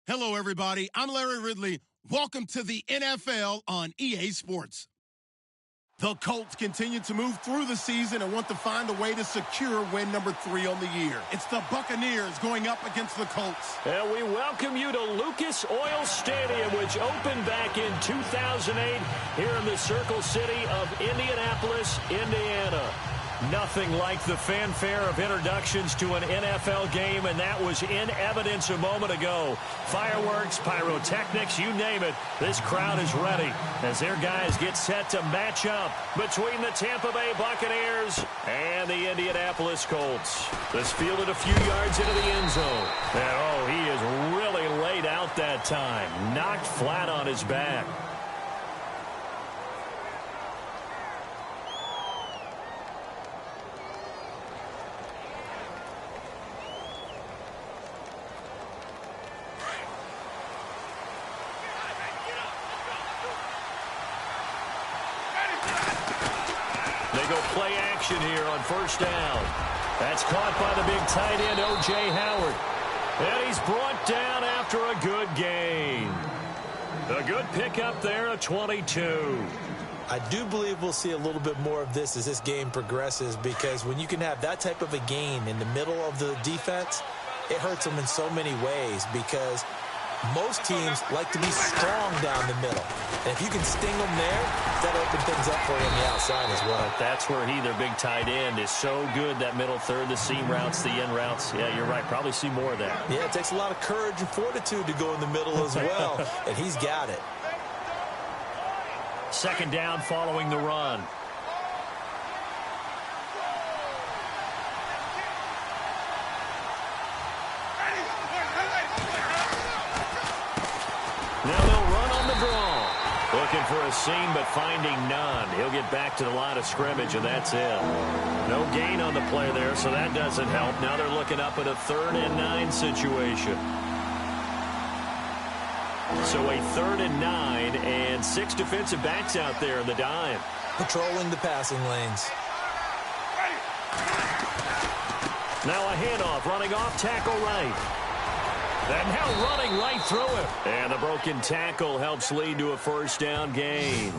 Hello, everybody. I'm Larry Ridley. Welcome to the NFL on EA Sports. The Colts continue to move through the season and want to find a way to secure win number 3 on the year. It's the Buccaneers going up against the Colts. And we welcome you to Lucas Oil Stadium, which opened back in 2008 here in the Circle City of Indianapolis, Indiana. Nothing like the fanfare of introductions to an NFL game, and that was in evidence a moment ago. Fireworks, pyrotechnics, you name it. This crowd is ready as their guys get set to match up between the Tampa Bay Buccaneers and the Indianapolis Colts. This fielded a few yards into the end zone. And, oh, he is really laid out that time. Knocked flat on his back. Play action here on first down. That's caught by the big tight end, O.J. Howard. And he's brought down after a good gain. A good pickup there, a 22. I do believe we'll see a little bit more of this as this game progresses, because when you can have that type of a gain in the middle of the defense, it hurts them in so many ways, because most teams like to be strong down the middle. And if you can sting them there, that opens things up for you on the outside as well. That's where he, their big tight end, is so good, that middle third, the seam routes, the end routes. Yeah, you're right. Probably see more of that. Yeah, it takes a lot of courage and fortitude to go in the middle as well, and he's got it. Second down following the run. Now they'll run on the draw. Looking for a seam, but finding none. He'll get back to the line of scrimmage, and that's it. No gain on the play there, so that doesn't help. Now they're looking up at a 3rd and 9 situation. So a 3rd and 9, and 6 defensive backs out there in the dime. Patrolling the passing lanes. Now a handoff, running off tackle right. And now running right through it. And the broken tackle helps lead to a first down gain.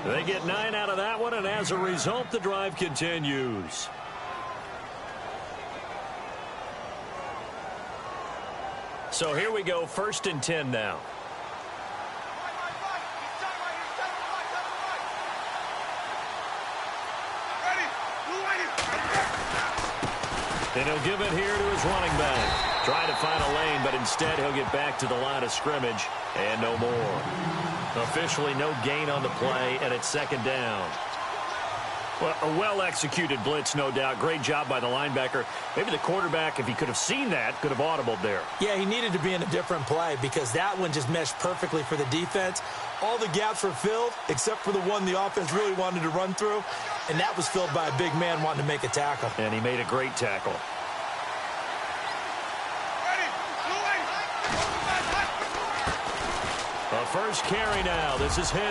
They get 9 out of that one, and as a result, the drive continues. So here we go, 1st and 10 now. And he'll give it here to his running back. Trying to find a lane, but instead he'll get back to the line of scrimmage and no more. Officially no gain on the play, and it's 2nd down. Well, a well-executed blitz, no doubt. Great job by the linebacker. Maybe the quarterback, if he could have seen that, could have audibled there. Yeah, he needed to be in a different play, because that one just meshed perfectly for the defense. All the gaps were filled, except for the one the offense really wanted to run through, and that was filled by a big man wanting to make a tackle. And he made a great tackle. A first carry now. This is Hill.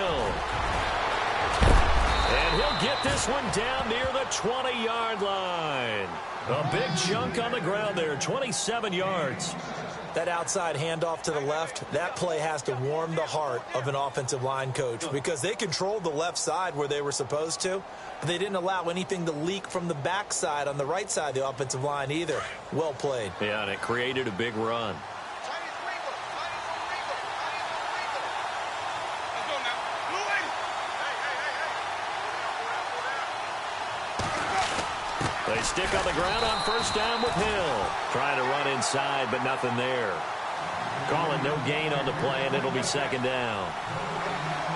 And he'll get this one down near the 20-yard line. A big chunk on the ground there, 27 yards. That outside handoff to the left, that play has to warm the heart of an offensive line coach, because they controlled the left side where they were supposed to, but they didn't allow anything to leak from the backside on the right side of the offensive line either. Well played. Yeah, and it created a big run. They stick on the ground on first down with Hill. Trying to run inside, but nothing there. Calling no gain on the play, and it'll be 2nd down.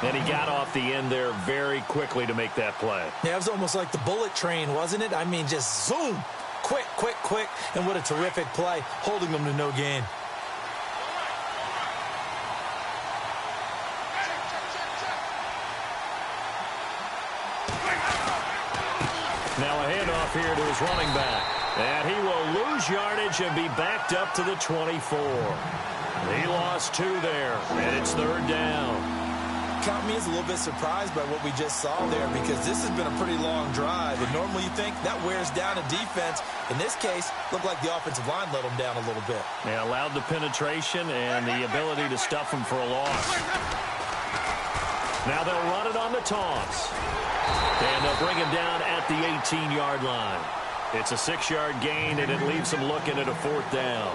And he got off the end there very quickly to make that play. Yeah, it was almost like the bullet train, wasn't it? I mean, just zoom. Quick, quick, quick. And what a terrific play, holding them to no gain. Now a handoff here to his running back. And he will lose yardage and be backed up to the 24. He lost 2 there, and it's 3rd down. count me as a little bit surprised by what we just saw there, because this has been a pretty long drive, and normally you think that wears down a defense. In this case, looked like the offensive line let them down a little bit. They allowed the penetration and the ability to stuff them for a loss. Now they'll run it on the toss. And they'll bring him down at the 18-yard line. It's a 6-yard gain, and it leaves them looking at a 4th down.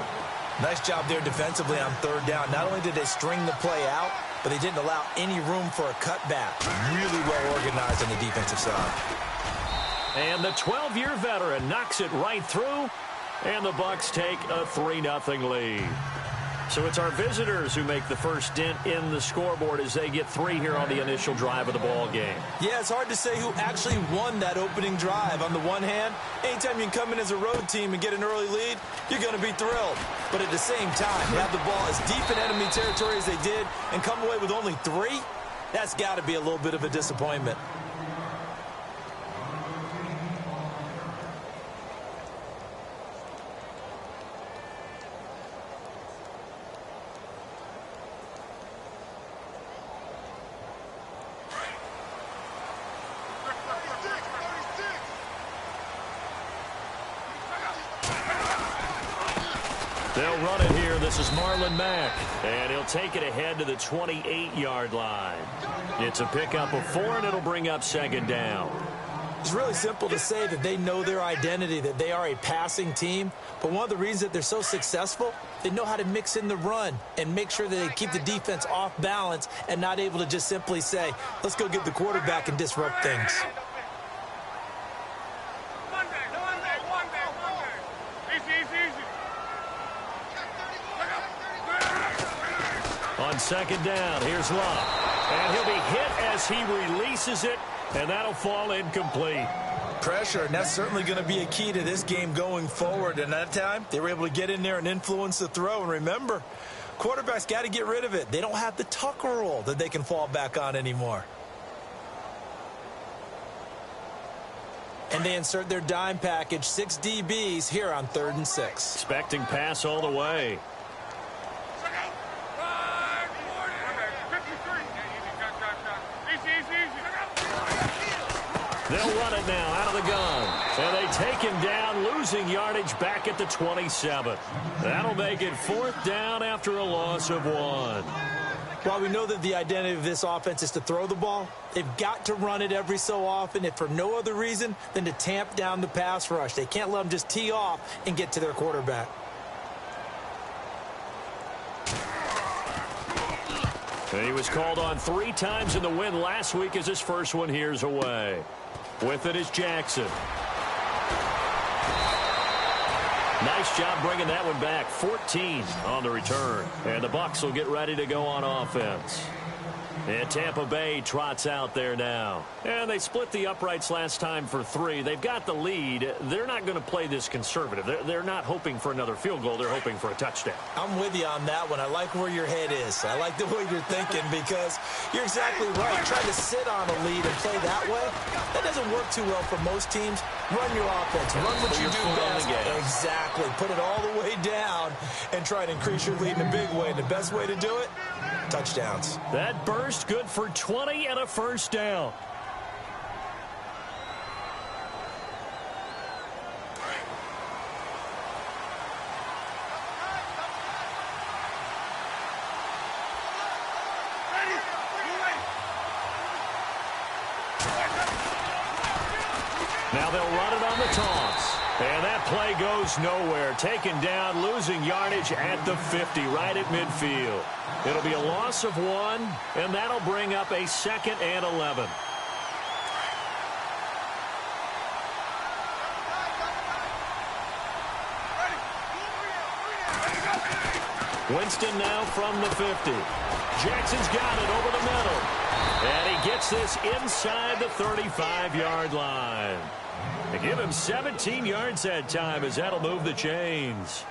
Nice job there defensively on 3rd down. Not only did they string the play out, but they didn't allow any room for a cutback. Really well organized on the defensive side. And the 12-year veteran knocks it right through, and the Bucs take a 3-0 lead. So it's our visitors who make the first dent in the scoreboard as they get 3 here on the initial drive of the ball game. Yeah, it's hard to say who actually won that opening drive. On the one hand, anytime you can come in as a road team and get an early lead, you're going to be thrilled. But at the same time, have the ball as deep in enemy territory as they did and come away with only 3, that's got to be a little bit of a disappointment. They'll run it here. This is Marlon Mack. And he'll take it ahead to the 28-yard line. It's a pickup of 4, and it'll bring up 2nd down. It's really simple to say that they know their identity, that they are a passing team. But one of the reasons that they're so successful, they know how to mix in the run and make sure that they keep the defense off balance and not able to just simply say, let's go get the quarterback and disrupt things. On 2nd down, here's Love. And he'll be hit as he releases it, and that'll fall incomplete. Pressure, and that's certainly going to be a key to this game going forward. And that time, they were able to get in there and influence the throw. And remember, quarterbacks got to get rid of it. They don't have the tuck rule that they can fall back on anymore. And they insert their dime package, 6 DBs here on 3rd and 6. Expecting pass all the way. They'll run it now out of the gun. And they take him down, losing yardage back at the 27. That'll make it 4th down after a loss of 1. While we know that the identity of this offense is to throw the ball, they've got to run it every so often, if for no other reason than to tamp down the pass rush. They can't let them just tee off and get to their quarterback. And he was called on 3 times in the win last week as his first one here's away. With it is Jackson. Nice job bringing that one back. 14 on the return. And the Bucs will get ready to go on offense. And Tampa Bay trots out there now. And they split the uprights last time for 3. They've got the lead. They're not going to play this conservative. They're not hoping for another field goal. They're hoping for a touchdown. I'm with you on that one. I like where your head is. I like the way you're thinking, because you're exactly right. Trying to sit on a lead and play that way, that doesn't work too well for most teams. Run your offense. Run what you do best. Exactly. Put it all the way down and try to increase your lead in a big way. And the best way to do it, touchdowns. That burst good for 20 and a 1st down. Now they'll run it on the toss. And that play goes nowhere. Taken down, losing yardage at the 50, right at midfield. It'll be a loss of 1, and that'll bring up a 2nd and 11. Winston now from the 50. Jackson's got it over the middle. And he gets this inside the 35-yard line. They give him 17 yards that time, as that'll move the chains.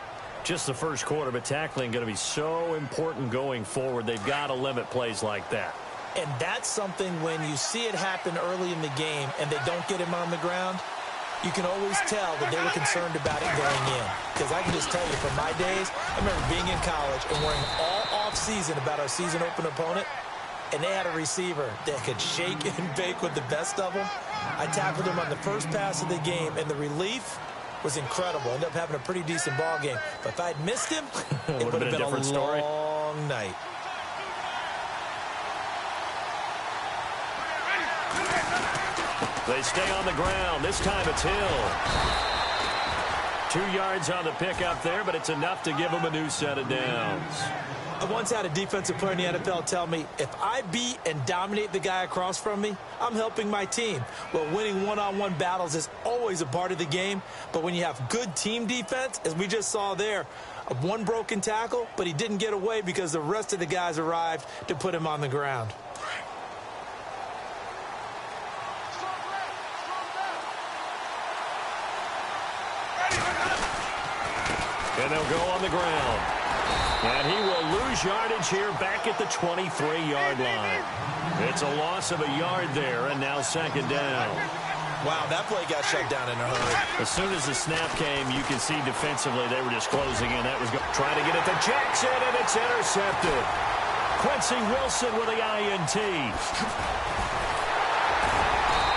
Just the first quarter, but tackling going to be so important going forward. They've got to limit plays like that. And that's something when you see it happen early in the game and they don't get him on the ground, you can always tell that they were concerned about it going in. Because I can just tell you, from my days, I remember being in college and worrying all off-season about our season-open opponent. and they had a receiver that could shake and bake with the best of them. I tackled him on the first pass of the game, and the relief was incredible. Ended up having a pretty decent ball game. But if I'd missed him, it would have been a long night. They stay on the ground. This time it's Hill. 2 yards on the pickup there, but it's enough to give them a new set of downs. I once had a defensive player in the NFL tell me, if I beat and dominate the guy across from me, I'm helping my team. Well, winning one-on-one battles is always a part of the game, but when you have good team defense, as we just saw there, one broken tackle, but he didn't get away because the rest of the guys arrived to put him on the ground. And they'll go on the ground. And he will lose yardage here back at the 23-yard line. It's a loss of a yard there, and now second down. Wow, that play got shut down in a hurry. As soon as the snap came, you can see defensively they were just closing in. That was trying to get it to Jackson, and it's intercepted. Quincy Wilson with the INT.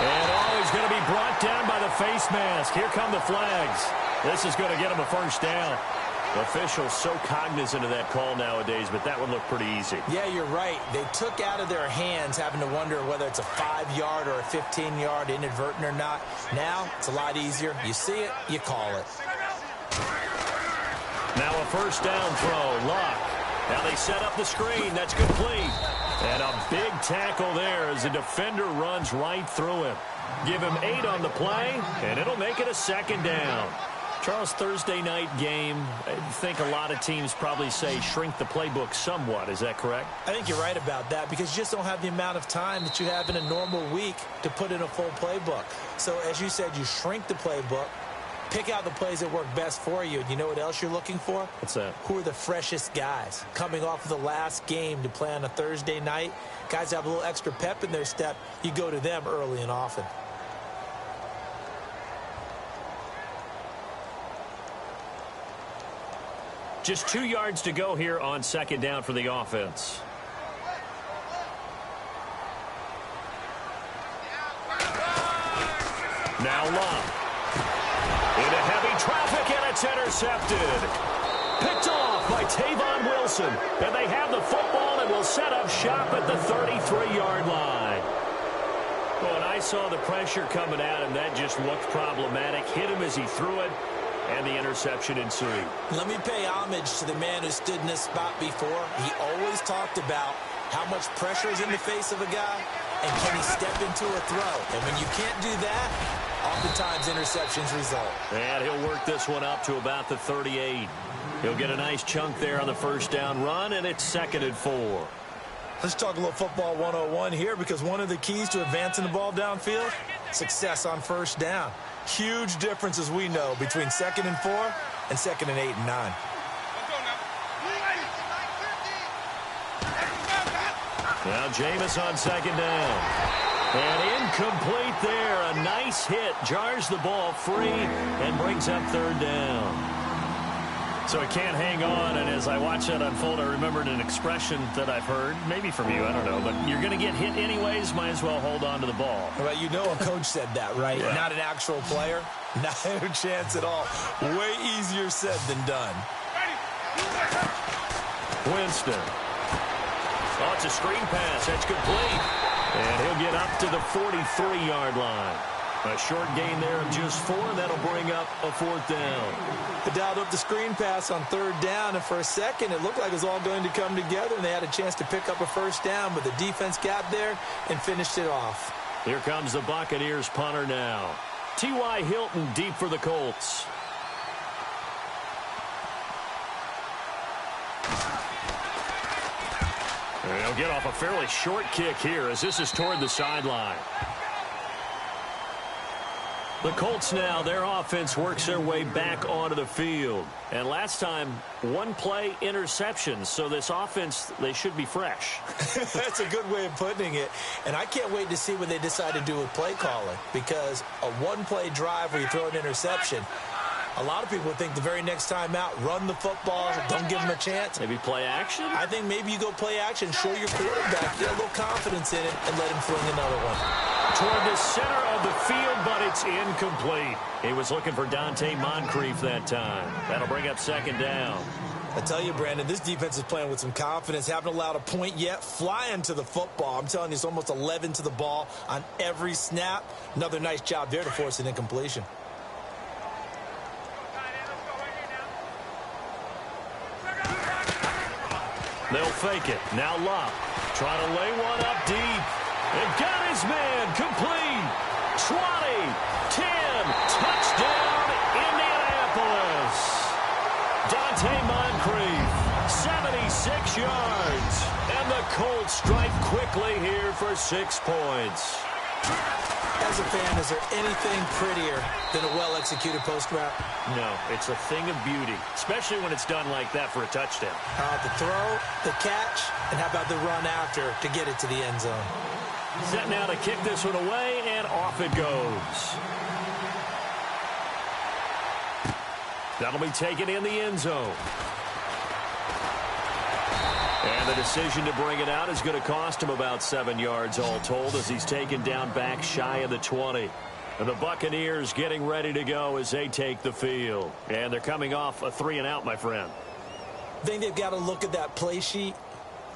And he's going to be brought down by the face mask. Here come the flags. This is going to get him a first down. Officials so cognizant of that call nowadays, but that would look pretty easy. Yeah, you're right. They took out of their hands having to wonder whether it's a 5-yard or a 15-yard inadvertent or not. Now, it's a lot easier. You see it, you call it. Now a first down throw. Luck. Now they set up the screen. That's complete. And a big tackle there as the defender runs right through him. Give him 8 on the play, and it'll make it a second down. Charles, Thursday night game, I think a lot of teams probably say shrink the playbook somewhat. Is that correct? I think you're right about that because you just don't have the amount of time that you have in a normal week to put in a full playbook. So, as you said, you shrink the playbook, pick out the plays that work best for you. And you know what else you're looking for? What's that? Who are the freshest guys? Coming off of the last game to play on a Thursday night, guys have a little extra pep in their step. You go to them early and often. Just 2 yards to go here on second down for the offense. Now Love. Into heavy traffic, and it's intercepted. Picked off by Tavon Wilson. And they have the football and will set up shop at the 33-yard line. Well, and I saw the pressure coming at him. That just looked problematic. Hit him as he threw it. And the interception ensued. Let me pay homage to the man who stood in this spot before. He always talked about how much pressure is in the face of a guy and can he step into a throw. And when you can't do that, oftentimes interceptions result. And he'll work this one up to about the 38. He'll get a nice chunk there on the first down run, and it's 2nd and 4. Let's talk a little football 101 here because one of the keys to advancing the ball downfield, success on first down. Huge difference, as we know, between 2nd and 4 and 2nd and 8 and 9. Now Jameis on second down. And incomplete there. A nice hit. Jars the ball free and brings up 3rd down. So he can't hang on, and as I watch that unfold, I remembered an expression that I've heard, maybe from you, I don't know, but you're going to get hit anyways, might as well hold on to the ball. Well, you know a coach said that, right? Yeah. Not an actual player. Not a chance at all. Way easier said than done. Winston. Oh, it's a screen pass. That's complete. And he'll get up to the 43-yard line. A short gain there of just 4, and that'll bring up a 4th down. They dialed up the screen pass on 3rd down, and for a second, it looked like it was all going to come together, and they had a chance to pick up a first down, but the defense got there and finished it off. Here comes the Buccaneers punter now. T.Y. Hilton deep for the Colts. And he'll get off a fairly short kick here as this is toward the sideline. The Colts now, their offense works their way back onto the field. And last time, 1 play interception. So this offense, they should be fresh. That's a good way of putting it. And I can't wait to see what they decide to do with play calling. Because a 1-play drive where you throw an interception, A lot of people think the very next time out, run the football, don't give him a chance. Maybe play action? I think maybe you go play action, show your quarterback, get a little confidence in it, and let him fling another one. Toward the center of the field, but it's incomplete. He was looking for Dante Moncrief that time. That'll bring up second down. I tell you, Brandon, this defense is playing with some confidence. Haven't allowed a point yet. Flying to the football. I'm telling you, it's almost 11 to the ball on every snap. Another nice job there to force an incompletion. They'll fake it. Now Lop. Trying to lay one up deep. And got his man. Complete. 20. 10. Touchdown, Indianapolis. Dante Moncrief. 76 yards. And the Colts strike quickly here for 6 points. As a fan, is there anything prettier than a well-executed post route? No, it's a thing of beauty, especially when it's done like that for a touchdown. The throw, the catch, and how about the run after to get it to the end zone? Set now to kick this one away, and off it goes. That'll be taken in the end zone. And the decision to bring it out is going to cost him about 7 yards all told as he's taken down back shy of the 20. And the Buccaneers getting ready to go as they take the field. And they're coming off a 3-and-out, my friend. I think they've got to look at that play sheet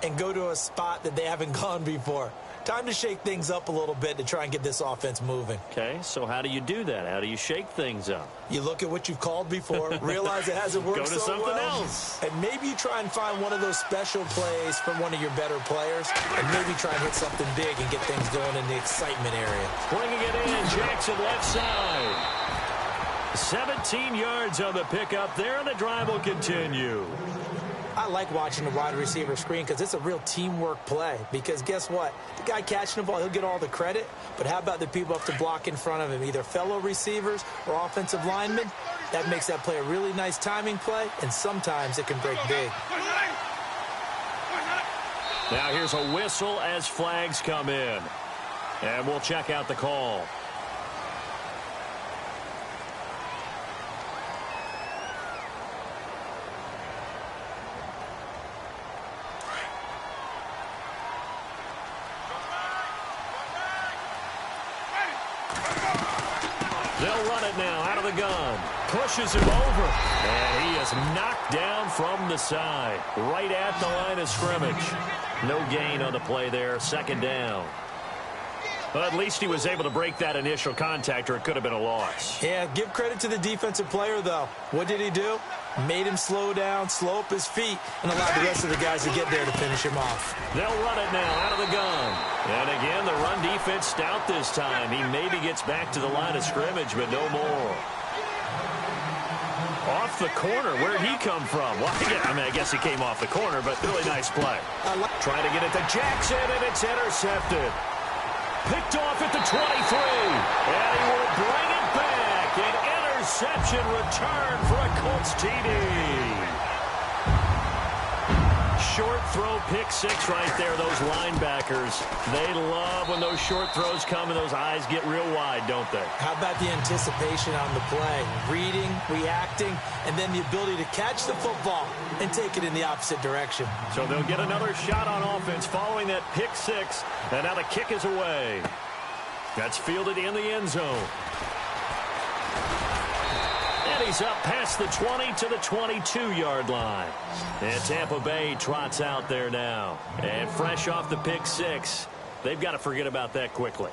and go to a spot that they haven't gone before. Time to shake things up a little bit to try and get this offense moving. Okay, so how do you do that? How do you shake things up? You look at what you've called before, realize it hasn't worked Go to so something well, else. and maybe you try and find one of those special plays from one of your better players, and maybe try and hit something big and get things going in the excitement area. Bringing it in, Jackson left side. 17 yards on the pickup there, and the drive will continue. I like watching the wide receiver screen because it's a real teamwork play. Because guess what? The guy catching the ball, he'll get all the credit. But how about the people up to block in front of him, either fellow receivers or offensive linemen? That makes that play a really nice timing play, and sometimes it can break big. Now here's a whistle as flags come in. And we'll check out the call. They'll run it now out of the gun. Pushes him over. And he is knocked down from the side. Right at the line of scrimmage. No gain on the play there. Second down. But at least he was able to break that initial contact, or it could have been a loss. Yeah, give credit to the defensive player, though. What did he do? Made him slow down, slow up his feet, and allowed the rest of the guys to get there to finish him off. They'll run it now out of the gun. And again, the run defense stout this time. He maybe gets back to the line of scrimmage, but no more. Off the corner. Where'd he come from? Well, I guess he came off the corner, but really nice play. Trying to get it to Jackson, and it's intercepted. Picked off at the 23. And he will bring it back. An interception return for a Colts TD. Short throw, pick six right there. Those linebackers, they love when those short throws come and those eyes get real wide, don't they? How about the anticipation on the play? Reading, reacting, and then the ability to catch the football and take it in the opposite direction. So they'll get another shot on offense following that pick six, and now the kick is away. That's fielded in the end zone. And he's up past the 20 to the 22-yard line. And Tampa Bay trots out there now. And fresh off the pick six, they've got to forget about that quickly.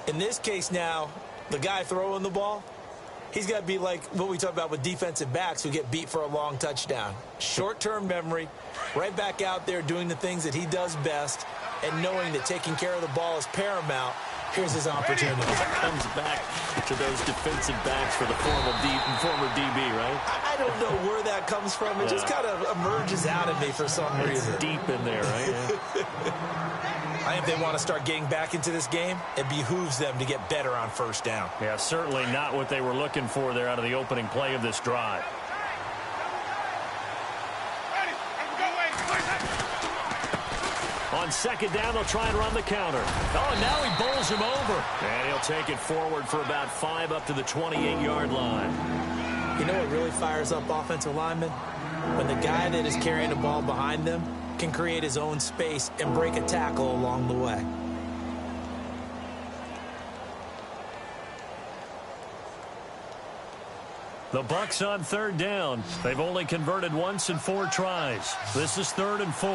In this case now, the guy throwing the ball, he's got to be like what we talk about with defensive backs who get beat for a long touchdown. Short-term memory, right back out there doing the things that he does best, and knowing that taking care of the ball is paramount. Here's his opportunity. Comes back to those defensive backs for the former DB, right? I don't know where that comes from. It just kind of emerges out of me for some reason. It's deep in there, right? Yeah. I think they want to start getting back into this game. It behooves them to get better on first down. Yeah, certainly not what they were looking for there out of the opening play of this drive. On second down, they'll try and run the counter. Oh, and now he bowls him over. And he'll take it forward for about 5 up to the 28-yard line. You know what really fires up offensive linemen? When the guy that is carrying the ball behind them can create his own space and break a tackle along the way. The Bucs on 3rd down. They've only converted once in 4 tries. This is 3rd and 4.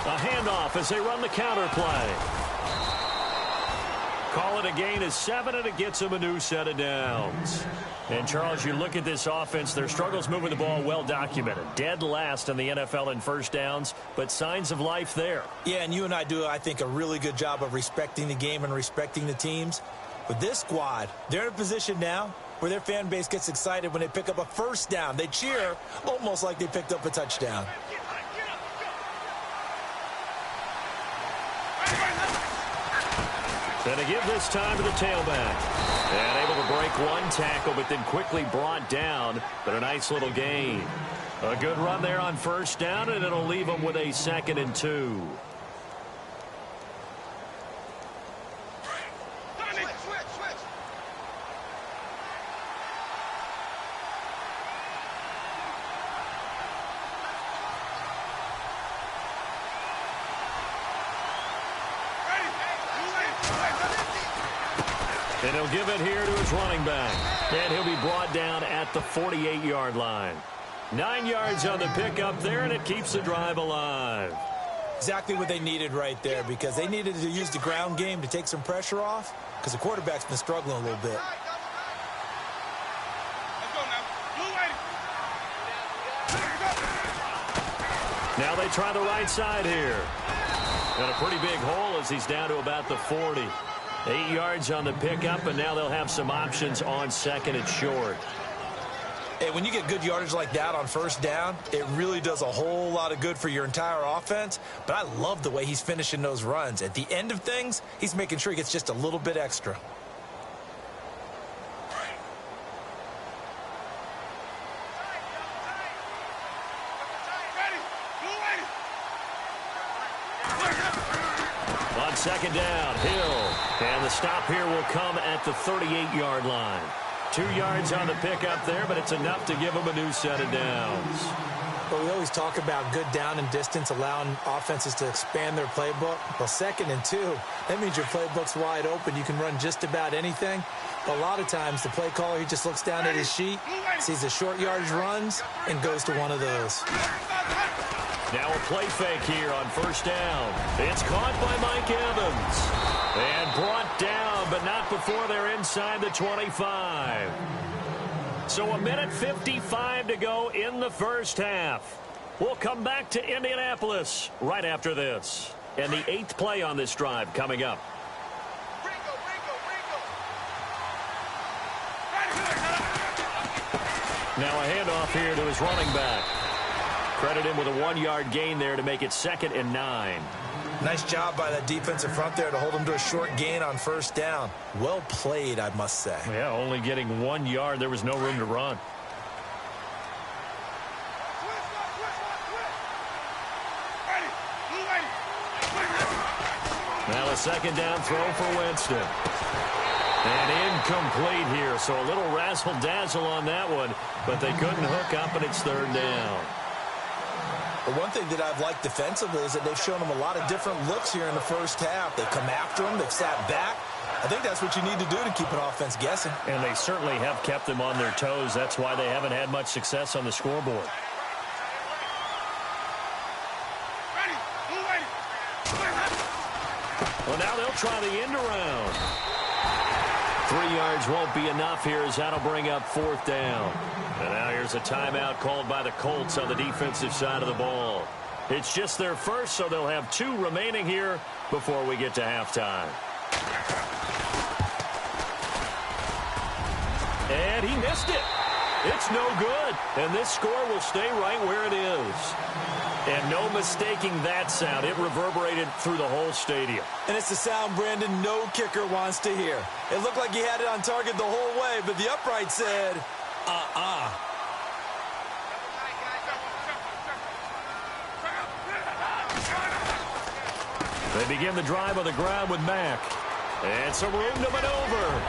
A handoff as they run the counter play. Call it a gain of 7, and it gets them a new set of downs. And, Charles, you look at this offense, their struggles moving the ball well documented. Dead last in the NFL in first downs, but signs of life there. Yeah, and you and I do, I think, a really good job of respecting the game and respecting the teams. But this squad, they're in a position now where their fan base gets excited when they pick up a first down. They cheer almost like they picked up a touchdown. And to give this time to the tailback. And able to break one tackle, but then quickly brought down. But a nice little gain. A good run there on first down, and it'll leave them with a 2nd and 2. And he'll give it here to his running back. And he'll be brought down at the 48-yard line. 9 yards on the pickup there, and it keeps the drive alive. Exactly what they needed right there, because they needed to use the ground game to take some pressure off, because the quarterback's been struggling a little bit. Now they try the right side here. And a pretty big hole as he's down to about the 40. 8 yards on the pickup, and now they'll have some options on 2nd and short. Hey, when you get good yardage like that on first down, it really does a whole lot of good for your entire offense. But I love the way he's finishing those runs. At the end of things, he's making sure he gets just a little bit extra. On 2nd down, Hill. And the stop here will come at the 38-yard line. 2 yards on the pickup there, but it's enough to give them a new set of downs. But we always talk about good down and distance, allowing offenses to expand their playbook. Well, 2nd and 2, that means your playbook's wide open. You can run just about anything. But a lot of times, the play caller, he just looks down at his sheet, sees the short yardage runs, and goes to one of those. Now a play fake here on first down. It's caught by Mike Evans. And brought down, but not before they're inside the 25. So 1:55 to go in the first half. We'll come back to Indianapolis right after this. And the 8th play on this drive coming up. Now a handoff here to his running back. Credit him with a 1-yard gain there to make it 2nd and 9. Nice job by that defensive front there to hold him to a short gain on first down. Well played, I must say. Yeah, only getting 1 yard. There was no room to run. Now a 2nd down throw for Winston. And incomplete here, so a little razzle-dazzle on that one, but they couldn't hook up, and it's 3rd down. But one thing that I've liked defensively is that they've shown them a lot of different looks here in the first half. They come after them. They've sat back. I think that's what you need to do to keep an offense guessing. And they certainly have kept them on their toes. That's why they haven't had much success on the scoreboard. Well, now they'll try the end around. 3 yards won't be enough here as that'll bring up 4th down. And now here's a timeout called by the Colts on the defensive side of the ball. It's just their first, so they'll have 2 remaining here before we get to halftime. And he missed it. It's no good. And this score will stay right where it is. And no mistaking that sound. It reverberated through the whole stadium. And it's the sound, Brandon, no kicker wants to hear. It looked like he had it on target the whole way, but the upright said, They begin the drive on the ground with Mack. And some room to maneuver.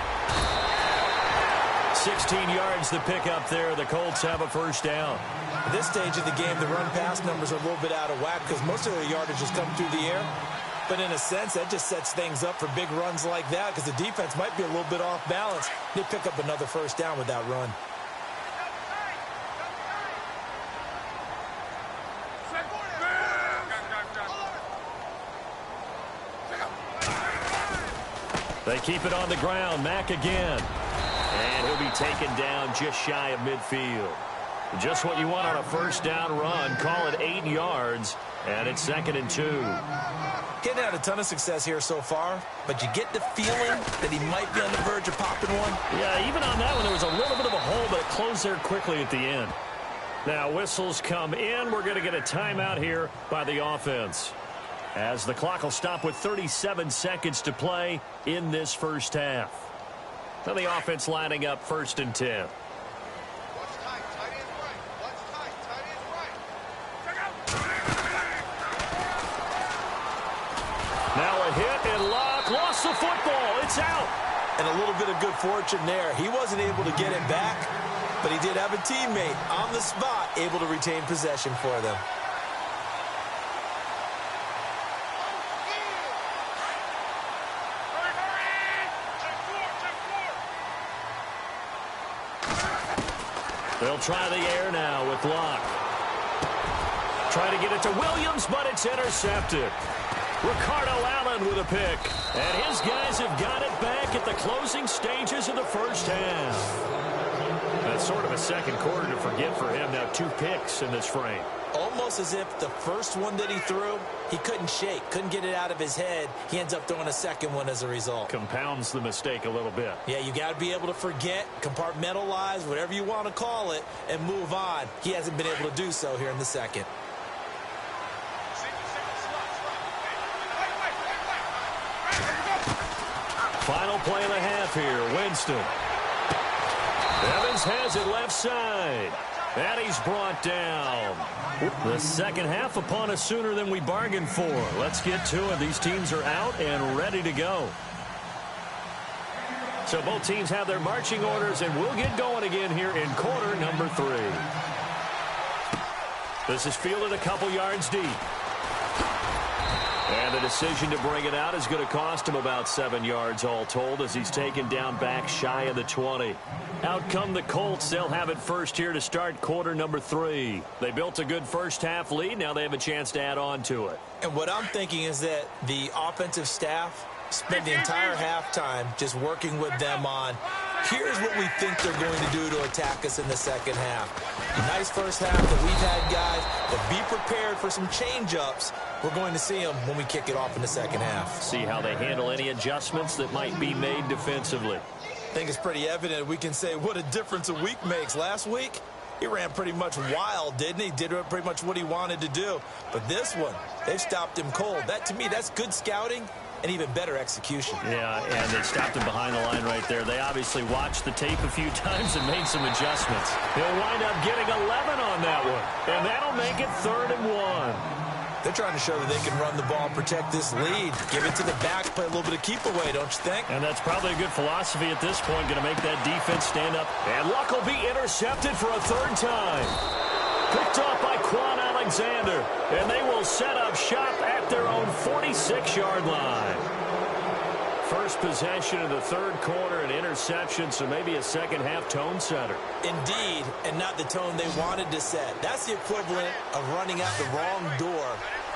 16 yards to pick up there. The Colts have a first down. At this stage of the game, the run-pass numbers are a little bit out of whack because most of their yardage has come through the air. But in a sense, that just sets things up for big runs like that because the defense might be a little bit off balance. They pick up another first down with that run. They keep it on the ground. Mack again. And he'll be taken down just shy of midfield. Just what you want on a first down run. Call it 8 yards. And it's 2nd and 2. Getting had a ton of success here so far, but you get the feeling that he might be on the verge of popping one. Yeah, even on that one, there was a little bit of a hole, but it closed there quickly at the end. Now, whistles come in. We're going to get a timeout here by the offense, as the clock will stop with 37 seconds to play in this first half. Now the offense lining up 1st and 10. Now a hit and Locke lost the football. It's out. And a little bit of good fortune there. He wasn't able to get it back, but he did have a teammate on the spot able to retain possession for them. They'll try the air now with Locke. Try to get it to Williams, but it's intercepted. Ricardo Allen with a pick. And his guys have got it back at the closing stages of the first half. That's sort of a second quarter to forget for him. Now 2 picks in this frame. Almost as if the first one that he threw, he couldn't shake, couldn't get it out of his head. He ends up throwing a second one as a result. Compounds the mistake a little bit. Yeah, you got to be able to forget, compartmentalize, whatever you want to call it, and move on. He hasn't been able to do so here in the second. Final play of the half here. Winston. Evans has it left side. And he's brought down. The second half upon us sooner than we bargained for. Let's get to it. These teams are out and ready to go. So both teams have their marching orders, and we'll get going again here in quarter number 3. This is fielded a couple yards deep. And the decision to bring it out is going to cost him about 7 yards all told, as he's taken down back shy of the 20. Out come the Colts. They'll have it first here to start quarter number 3. They built a good first half lead. Now they have a chance to add on to it. And what I'm thinking is that the offensive staff spent the entire halftime just working with them on, here's what we think they're going to do to attack us in the second half. A nice first half that we've had, guys, but be prepared for some change-ups. We're going to see them when we kick it off in the second half. See how they handle any adjustments that might be made defensively. I think it's pretty evident we can say what a difference a week makes. Last week, he ran pretty much wild, didn't he? Did pretty much what he wanted to do. But this one, they've stopped him cold. That, to me, that's good scouting and even better execution. Yeah, and they stopped him behind the line right there. They obviously watched the tape a few times and made some adjustments. He'll wind up getting 11 on that one, and that'll make it 3rd and 1. They're trying to show that they can run the ball, protect this lead, give it to the back, play a little bit of keep away, don't you think? And that's probably a good philosophy at this point, going to make that defense stand up. And Luck will be intercepted for a 3rd time. Picked off by Quan Alexander, and they will set up shop at their own 46-yard line. First possession of the 3rd quarter, an interception, so maybe a second-half tone setter. Indeed, and not the tone they wanted to set. That's the equivalent of running out the wrong door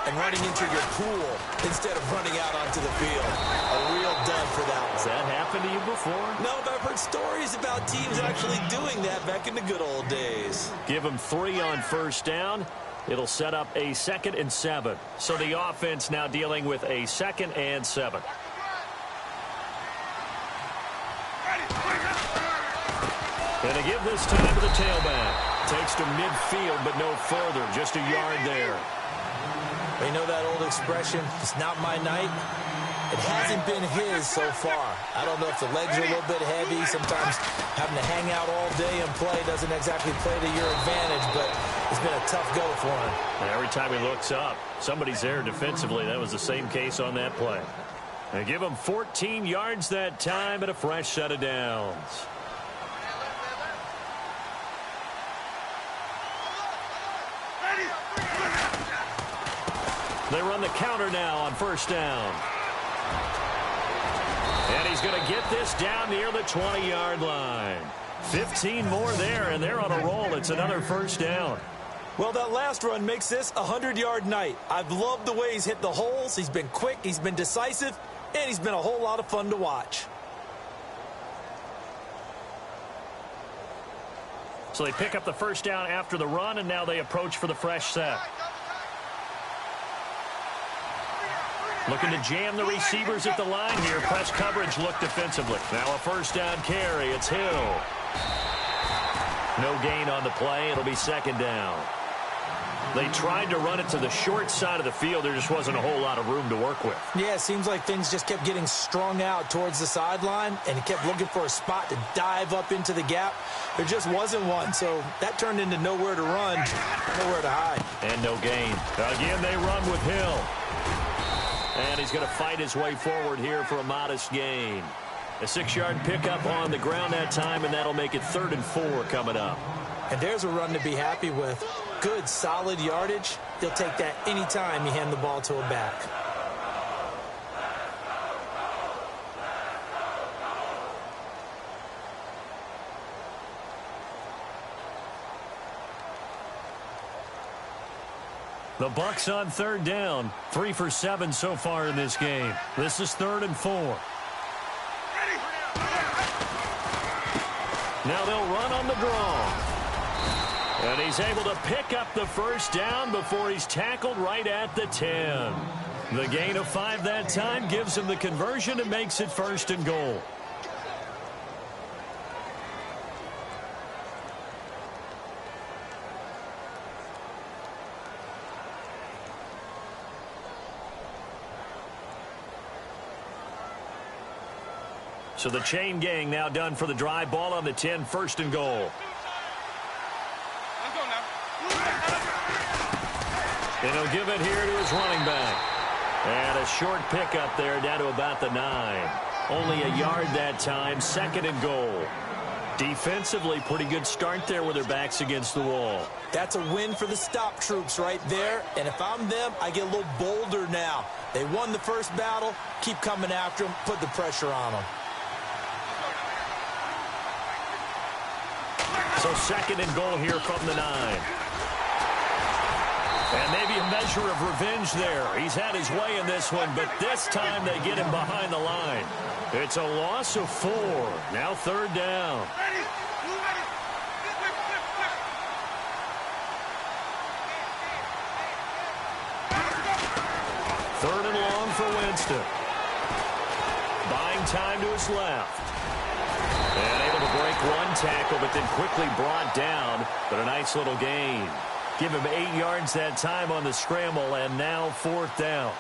and running into your pool instead of running out onto the field. A real dud for that one. Has that happened to you before? No, but I've heard stories about teams actually doing that back in the good old days. Give them 3 on first down. It'll set up a 2nd and 7. So the offense now dealing with a 2nd and 7. And to give this time to the tailback. Takes to midfield, but no further. Just a yard there. You know that old expression, it's not my night? It hasn't been his so far. I don't know if the legs are a little bit heavy. Sometimes having to hang out all day and play doesn't exactly play to your advantage, but it's been a tough go for him. And every time he looks up, somebody's there defensively. That was the same case on that play. They give him 14 yards that time and a fresh set of downs. They run the counter now on first down. And he's going to get this down near the 20-yard line. 15 more there, and they're on a roll. It's another first down. Well, that last run makes this a 100-yard night. I've loved the way he's hit the holes. He's been quick, he's been decisive, and he's been a whole lot of fun to watch. So they pick up the first down after the run, and now they approach for the fresh set. Looking to jam the receivers at the line here. Press coverage look defensively. Now a first down carry. It's Hill. No gain on the play. It'll be second down. They tried to run it to the short side of the field. There just wasn't a whole lot of room to work with. Yeah, it seems like things just kept getting strung out towards the sideline, and he kept looking for a spot to dive up into the gap. There just wasn't one, so that turned into nowhere to run, nowhere to hide. And no gain. Again, they run with Hill. And he's going to fight his way forward here for a modest gain. A 6-yard pickup on the ground that time, and that'll make it 3rd and 4 coming up. And there's a run to be happy with. Good, solid yardage. He'll take that any time you hand the ball to a back. The Bucs on 3rd down. 3 for 7 so far in this game. This is 3rd and 4. Now they'll run on the draw. And he's able to pick up the first down before he's tackled right at the 10. The gain of 5 that time gives him the conversion and makes it 1st and goal. So the chain gang now done for the drive. Ball on the 10, 1st and goal. And he'll give it here to his running back. And a short pickup there down to about the 9. Only a yard that time, 2nd and goal. Defensively, pretty good start there with their backs against the wall. That's a win for the stop troops right there. And if I'm them, I get a little bolder now. They won the first battle. Keep coming after them. Put the pressure on them. So 2nd and goal here from the 9. And maybe a measure of revenge there. He's had his way in this one, but this time they get him behind the line. It's a loss of 4. Now 3rd down. Third and long for Winston. Buying time to his left. And able to break one tackle, but then quickly brought down. But a nice little gain. Give him 8 yards that time on the scramble, and now 4th down.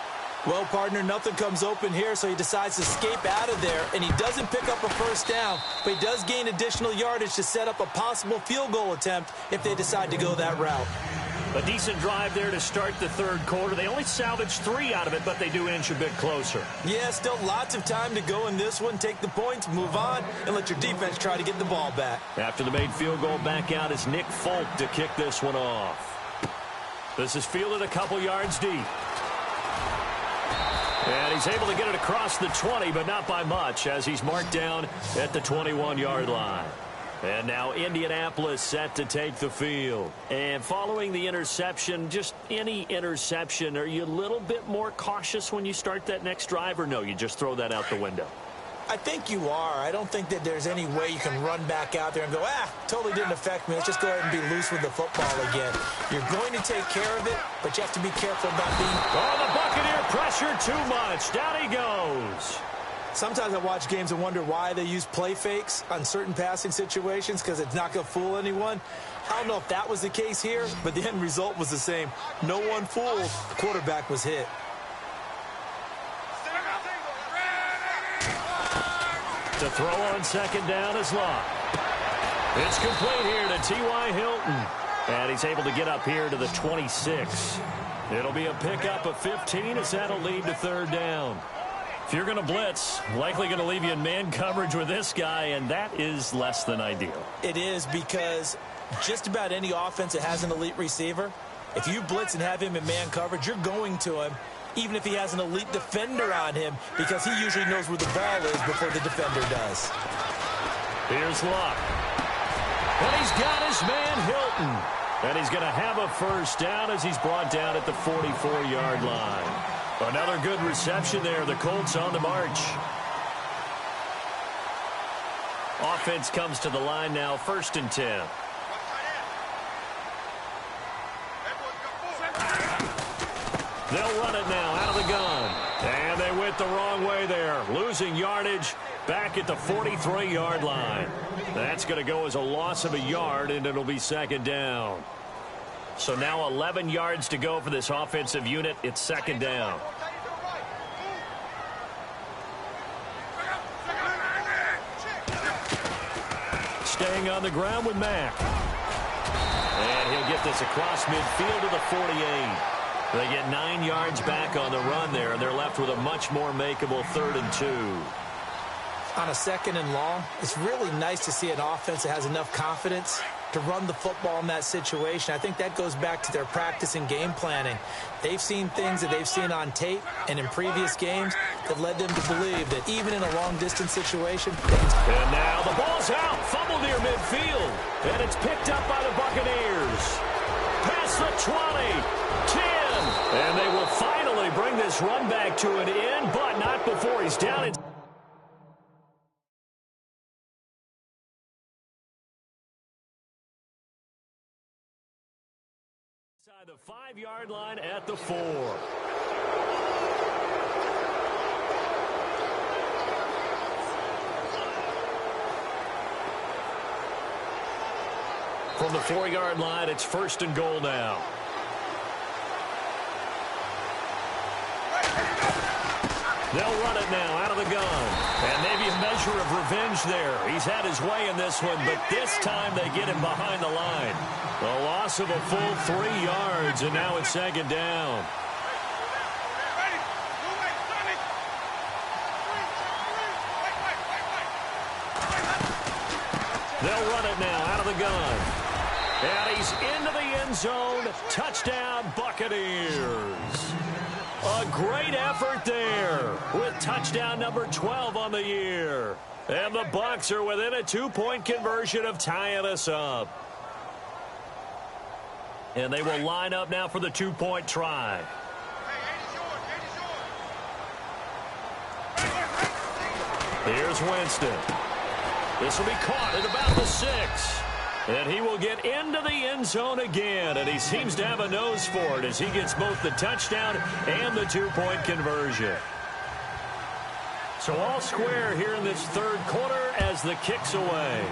Well, partner, nothing comes open here, so he decides to escape out of there, and he doesn't pick up a first down, but he does gain additional yardage to set up a possible field goal attempt if they decide to go that route. A decent drive there to start the 3rd quarter. They only salvaged 3 out of it, but they do inch a bit closer. Yeah, still lots of time to go in this one. Take the points, move on, and let your defense try to get the ball back. After the made field goal, back out is Nick Folk to kick this one off. This is fielded a couple yards deep. And he's able to get it across the 20, but not by much, as he's marked down at the 21-yard line. And now Indianapolis set to take the field. And following the interception, just any interception, are you a little bit more cautious when you start that next drive, or no, you just throw that out the window? I think you are. I don't think that there's any way you can run back out there and go, totally didn't affect me. Let's just go ahead and be loose with the football again. You're going to take care of it, but you have to be careful about being... Oh, the Buccaneer pressure too much. Down he goes. Sometimes I watch games and wonder why they use play fakes on certain passing situations, because it's not going to fool anyone. I don't know if that was the case here, but the end result was the same. No one fooled. The quarterback was hit. The throw on 2nd down is Locke. It's complete here to T.Y. Hilton. And he's able to get up here to the 26. It'll be a pickup of 15 as that'll lead to 3rd down. If you're going to blitz, likely going to leave you in man coverage with this guy, and that is less than ideal. It is, because just about any offense that has an elite receiver, if you blitz and have him in man coverage, you're going to him, even if he has an elite defender on him, because he usually knows where the ball is before the defender does. Here's Luck. And he's got his man Hilton. And he's going to have a first down as he's brought down at the 44-yard line. Another good reception there. The Colts on the march. Offense comes to the line now, 1st and 10. They'll run it now out of the gun. And they went the wrong way there, losing yardage back at the 43-yard line. That's going to go as a loss of a yard, and it'll be 2nd down. So now 11 yards to go for this offensive unit. It's 2nd down. Staying on the ground with Mack. And he'll get this across midfield to the 48. They get 9 yards back on the run there, and they're left with a much more makeable 3rd and 2. On a 2nd and long, it's really nice to see an offense that has enough confidence to run the football in that situation. I think that goes back to their practice and game planning. They've seen things that they've seen on tape and in previous games that led them to believe that even in a long-distance situation, things... And now the ball's out, fumbled near midfield, and it's picked up by the Buccaneers. Past the 20, 10, and they will finally bring this run back to an end, but not before he's down in... Inside the 5-yard line at the 4. From the 4-yard line, it's 1st and goal now. They'll run it now out of the gun. And maybe a measure of revenge there. He's had his way in this one, but this time they get him behind the line. A loss of a full 3 yards, and now it's 2nd down. They'll run it now out of the gun. And he's into the end zone. Touchdown, Buccaneers. A great effort there with touchdown number 12 on the year. And the Bucs are within a 2-point conversion of tying us up. And they will line up now for the 2-point try. Here's Winston. This will be caught at about the 6. And he will get into the end zone again. And he seems to have a nose for it as he gets both the touchdown and the 2-point conversion. So all square here in this 3rd quarter as the kick's away.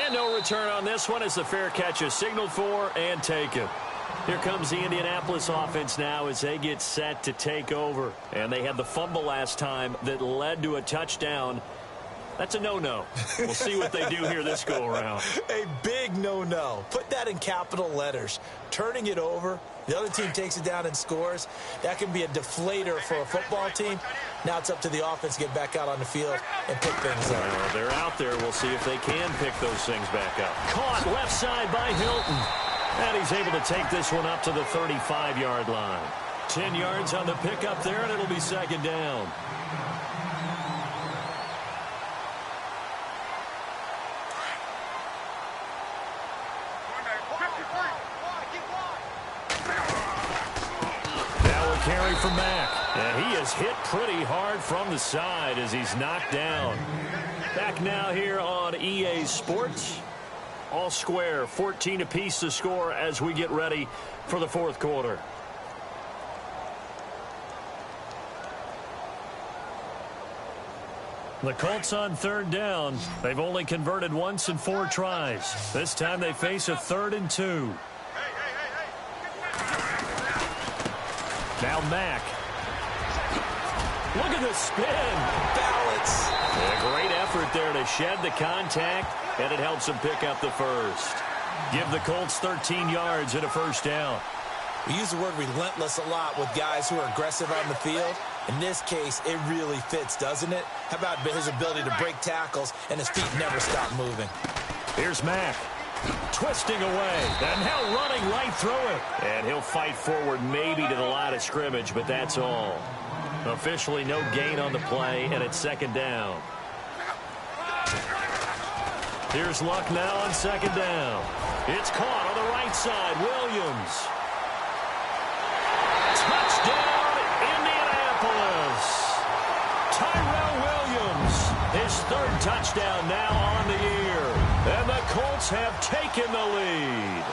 And no return on this one as the fair catch is signaled for and taken. Here comes the Indianapolis offense now as they get set to take over. And they had the fumble last time that led to a touchdown. That's a no-no. We'll see what they do here this go-around. A big no-no. Put that in capital letters. Turning it over, the other team takes it down and scores. That can be a deflator for a football team. Now it's up to the offense to get back out on the field and pick things up. Well, they're out there. We'll see if they can pick those things back up. Caught left side by Hilton. And he's able to take this one up to the 35-yard line. 10 yards on the pickup there, and it'll be 2nd down. Carry from Mack. And he is hit pretty hard from the side as he's knocked down. Back now here on EA Sports. All square, 14 apiece to score as we get ready for the 4th quarter. The Colts on 3rd down. They've only converted once in 4 tries. This time they face a 3rd and 2. Now Mack. Look at the spin. Balance. A great effort there to shed the contact, and it helps him pick up the first. Give the Colts 13 yards and a 1st down. We use the word relentless a lot with guys who are aggressive on the field. In this case, it really fits, doesn't it? How about his ability to break tackles and his feet never stop moving? Here's Mack. Twisting away, and now running right through it. And he'll fight forward maybe to the line of scrimmage, but that's all. Officially no gain on the play, and it's second down. Here's Luck now on second down. It's caught on the right side. Williams. Touchdown, Indianapolis. Tyrell Williams, his third touchdown now on the year. And the Colts have taken the lead.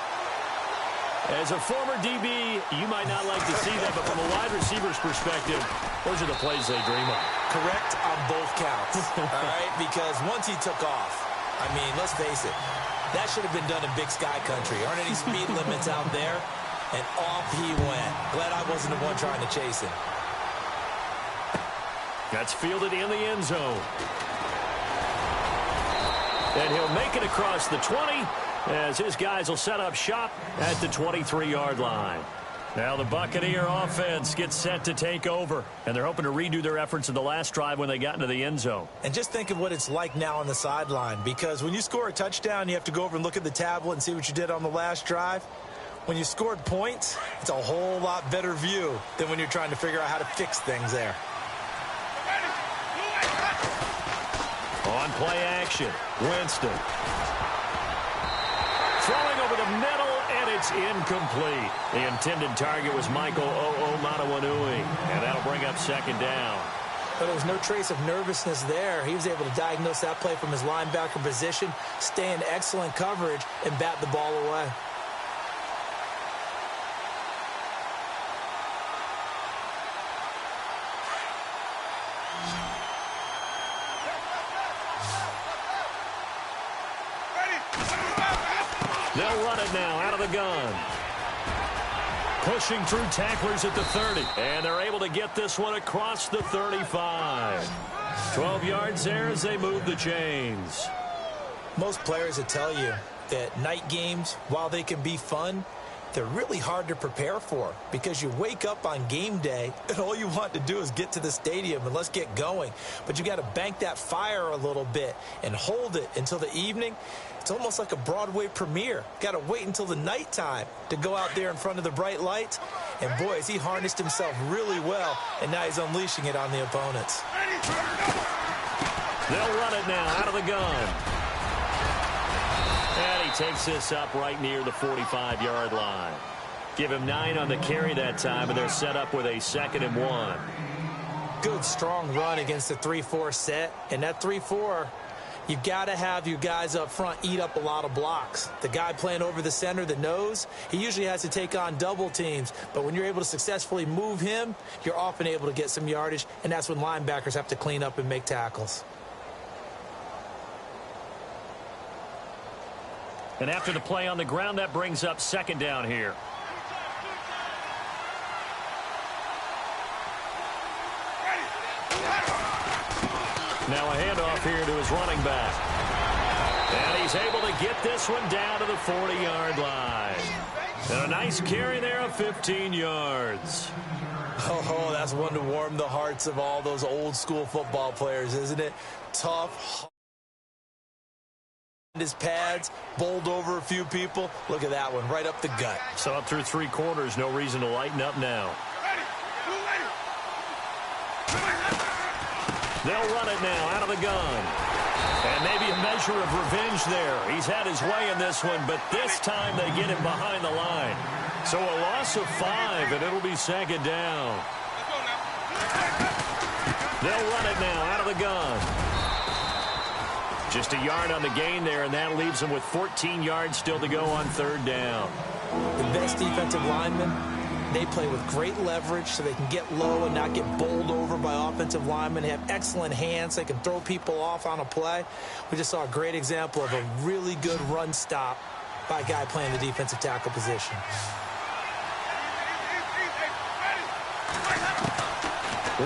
As a former DB, you might not like to see that, but from a wide receiver's perspective, those are the plays they dream of. Correct on both counts, all right? Because once he took off, I mean, let's face it, that should have been done in Big Sky Country. Aren't any speed limits out there? And off he went. Glad I wasn't the one trying to chase him. That's fielded in the end zone. And he'll make it across the 20 as his guys will set up shop at the 23-yard line. Now the Buccaneer offense gets set to take over, and they're hoping to redo their efforts in the last drive when they got into the end zone. And just think of what it's like now on the sideline, because when you score a touchdown, you have to go over and look at the tablet and see what you did on the last drive. When you scored points, it's a whole lot better view than when you're trying to figure out how to fix things there. On play action, Winston. Throwing over the middle, and it's incomplete. The intended target was Michael O'Manawanui, and that'll bring up second down. But there was no trace of nervousness there. He was able to diagnose that play from his linebacker position, stay in excellent coverage, and bat the ball away. They'll run it now out of the gun. Pushing through tacklers at the 30. And they're able to get this one across the 35. 12 yards there as they move the chains. Most players would tell you that night games, while they can be fun, they're really hard to prepare for because you wake up on game day and all you want to do is get to the stadium and let's get going. But you got to bank that fire a little bit and hold it until the evening. It's almost like a Broadway premiere. Got to wait until the nighttime to go out there in front of the bright lights. And boy, has he harnessed himself really well, and now he's unleashing it on the opponents. They'll run it now out of the gun. And he takes this up right near the 45-yard line. Give him 9 on the carry that time, and they're set up with a 2nd and 1. Good, strong run against the 3-4 set. And that 3-4, you've got to have your guys up front eat up a lot of blocks. The guy playing over the center, the nose, he usually has to take on double teams. But when you're able to successfully move him, you're often able to get some yardage, and that's when linebackers have to clean up and make tackles. And after the play on the ground, that brings up 2nd down here. Now a handoff here to his running back. And he's able to get this one down to the 40-yard line. And a nice carry there of 15 yards. Oh, that's one to warm the hearts of all those old-school football players, isn't it? Tough. His pads, bowled over a few people. Look at that one, right up the gut. So up through 3 quarters, no reason to lighten up now. They'll run it now out of the gun. And maybe a measure of revenge there. He's had his way in this one, but this time they get him behind the line. So a loss of 5, and it'll be 2nd down. They'll run it now out of the gun. Just a yard on the gain there, and that leaves them with 14 yards still to go on 3rd down. The best defensive linemen, they play with great leverage so they can get low and not get bowled over by offensive linemen. They have excellent hands. They can throw people off on a play. We just saw a great example of a really good run stop by a guy playing the defensive tackle position.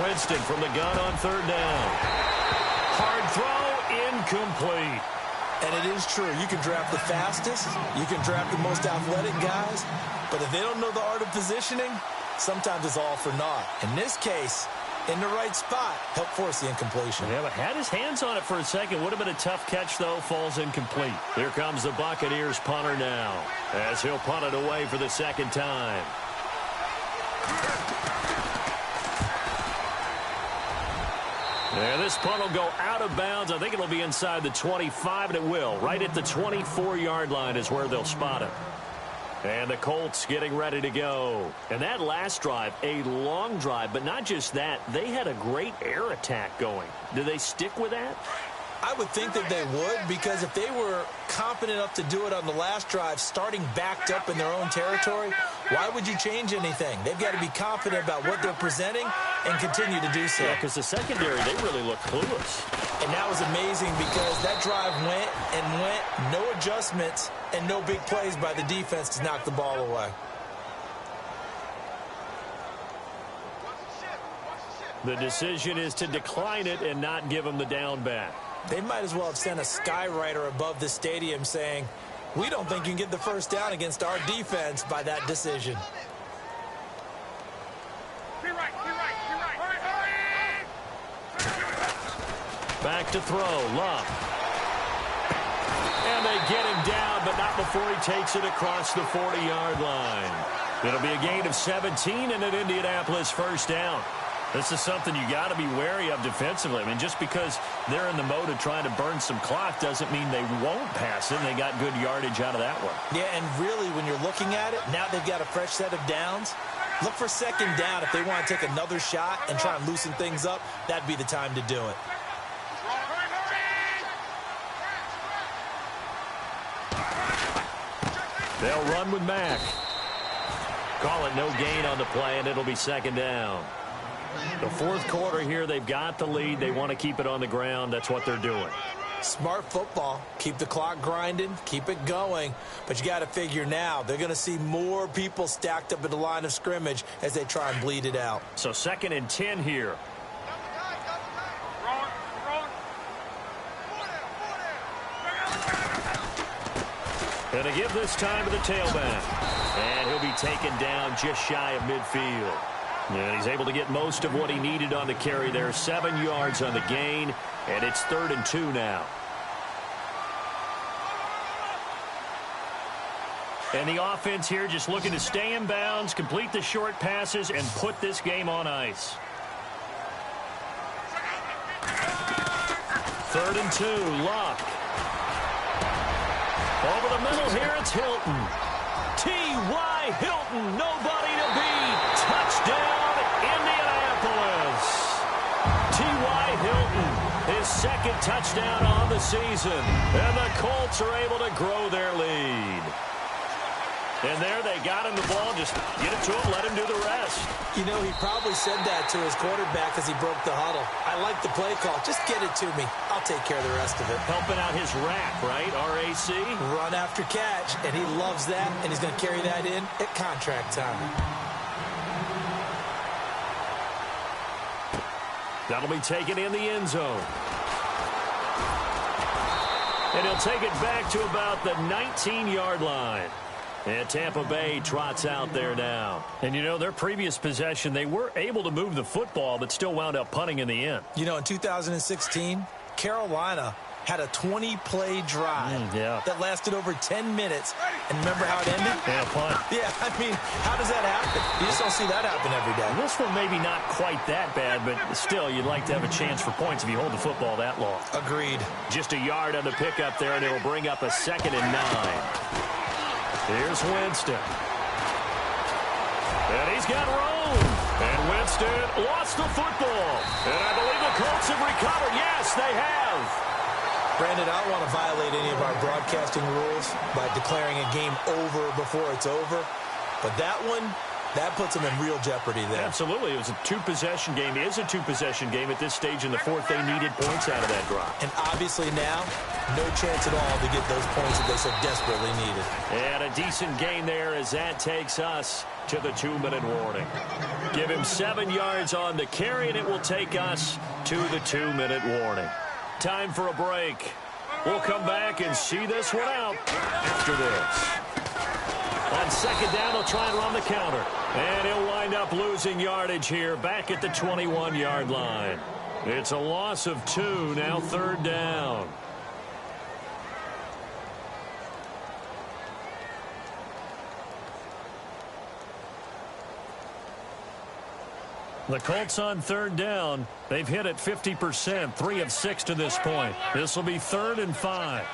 Winston from the gun on 3rd down. Hard throw, incomplete. And it is true. You can draft the fastest. You can draft the most athletic guys. But if they don't know the art of positioning, sometimes it's all for naught. In this case, in the right spot, help force the incompletion. Yeah, but had his hands on it for a second. Would have been a tough catch, though. Falls incomplete. Here comes the Buccaneers punter now, as he'll punt it away for the second time. And this punt will go out of bounds. I think it'll be inside the 25, and it will. Right at the 24-yard line is where they'll spot it. And the Colts getting ready to go. And that last drive, a long drive, but not just that. They had a great air attack going. Do they stick with that? I would think that they would, because if they were confident enough to do it on the last drive, starting backed up in their own territory, why would you change anything? They've got to be confident about what they're presenting and continue to do so. Yeah, because the secondary, they really look clueless. And that was amazing because that drive went and went, no adjustments and no big plays by the defense to knock the ball away. The decision is to decline it and not give them the down back. They might as well have sent a skywriter above the stadium saying, we don't think you can get the first down against our defense by that decision. Back to throw, Love. And they get him down, but not before he takes it across the 40-yard line. It'll be a gain of 17 and an Indianapolis first down. This is something you got to be wary of defensively. I mean, just because they're in the mode of trying to burn some clock doesn't mean they won't pass it. They got good yardage out of that one. Yeah, and really, when you're looking at it, now they've got a fresh set of downs. Look for second down. If they want to take another shot and try and loosen things up, that'd be the time to do it. They'll run with Mack. Call it no gain on the play, and it'll be second down. The fourth quarter here, they've got the lead. They want to keep it on the ground. That's what they're doing. Smart football. Keep the clock grinding. Keep it going. But you got to figure now, they're going to see more people stacked up at the line of scrimmage as they try and bleed it out. So 2nd and 10 here. Going to give this time to the tailback. And he'll be taken down just shy of midfield. And he's able to get most of what he needed on the carry there. 7 yards on the gain, and it's 3rd and 2 now. And the offense here just looking to stay in bounds, complete the short passes, and put this game on ice. 3rd and 2, Luck. Over the middle here, it's Hilton. T.Y. Hilton, nobody to beat. Touchdown, Indianapolis. T.Y. Hilton, his 2nd touchdown on the season. And the Colts are able to grow their lead. And there they got him the ball. Just get it to him, let him do the rest. You know, he probably said that to his quarterback as he broke the huddle. I like the play call. Just get it to me. I'll take care of the rest of it. Helping out his rack, right? RAC. Run after catch, and he loves that, and he's going to carry that in at contract time. That'll be taken in the end zone. And he'll take it back to about the 19-yard line. And Tampa Bay trots out there now. And, you know, their previous possession, they were able to move the football, but still wound up punting in the end. You know, in 2016, Carolina had a 20-play drive that lasted over 10 minutes. And remember how it ended? Yeah, punt. Yeah, I mean, how does that happen? You just don't see that happen every day. This one maybe not quite that bad, but still, you'd like to have a chance for points if you hold the football that long. Agreed. Just a yard on the pickup there, and it'll bring up a 2nd and 9. Here's Winston. And he's got room. And Winston lost the football. And I believe the Colts have recovered. Yes, they have. Brandon, I don't want to violate any of our broadcasting rules by declaring a game over before it's over. But that one, that puts them in real jeopardy there. Absolutely. It was a 2-possession game. It is a 2-possession game at this stage in the fourth. They needed points out of that drive. And obviously now, no chance at all to get those points that they so desperately needed. And a decent gain there as that takes us to the 2-minute warning. Give him 7 yards on the carry, and it will take us to the 2-minute warning. Time for a break. We'll come back and see this one out after this. On second down, they'll try and run the counter. And he'll wind up losing yardage here back at the 21-yard line. It's a loss of 2, now third down. The Colts on third down. They've hit it 50%, 3 of 6 to this point. This will be 3rd and 5.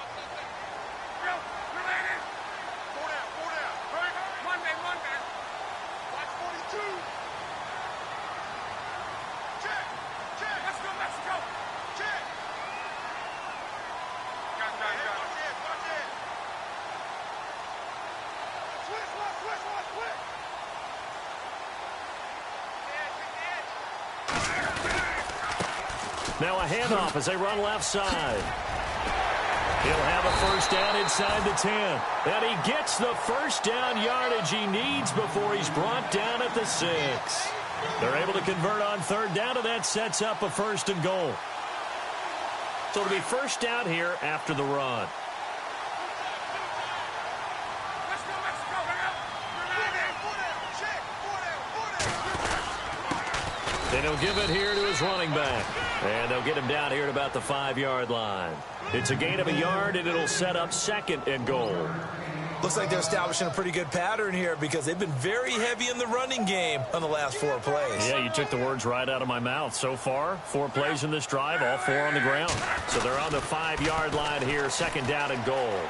Now a handoff as they run left side. He'll have a first down inside the 10. And he gets the first down yardage he needs before he's brought down at the 6. They're able to convert on third down, and that sets up a 1st and goal. So it'll be first down here after the run. And he'll give it here to his running back. And they'll get him down here at about the 5-yard line. It's a gain of a yard, and it'll set up 2nd and goal. Looks like they're establishing a pretty good pattern here because they've been very heavy in the running game on the last 4 plays. Yeah, you took the words right out of my mouth. So far, 4 plays in this drive, all 4 on the ground. So they're on the 5-yard line here, 2nd down and goal.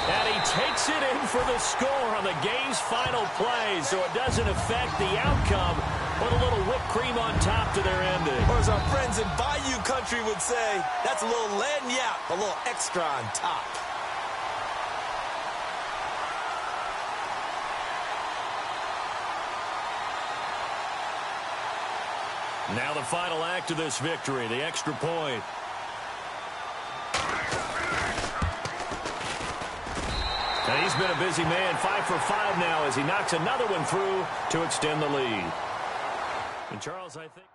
And he takes it in for the score on the game's final play, so it doesn't affect the outcome, but a little whipped cream on top to their ending. Or as our friends in Bayou Country would say, that's a little lagniappe, a little extra on top. Now the final act of this victory, the extra point. And he's been a busy man, 5 for 5 now as he knocks another one through to extend the lead. And Charles, I think...